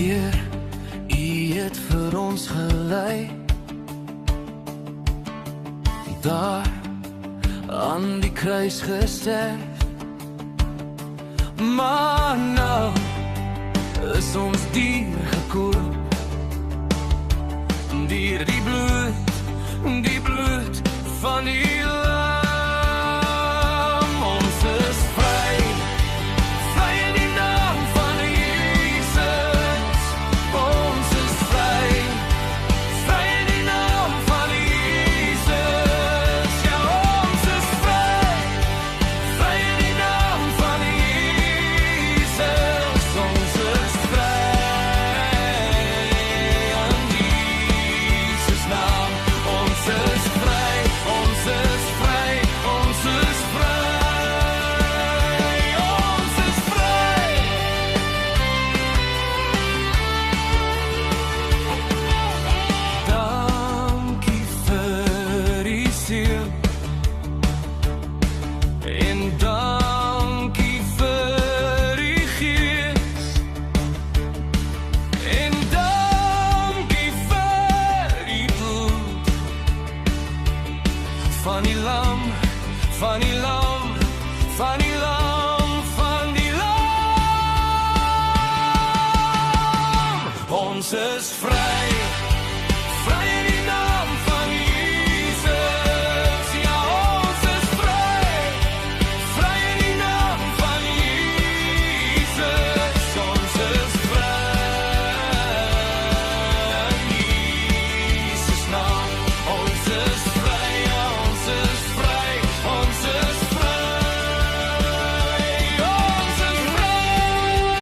Heer, U het vir ons gelei, daar aan die kruis gesterf. Maar nou is ons dier gekoop, deur die bloed van die Lam. Ons is vry, vry in die naam van Jesus. Ons is vry, vry in die naam van Jesus. Ja, ons is vry, vry in die naam van Jesus. Ons is vry in Jesus naam. Ons is vry, ons is vry, ons is vry, ons is vry. Dankie vir die siel en dankie vir die gees en dankie vir die bloed van die lam, van die lam, van die lam, van die lam. Ons is vry.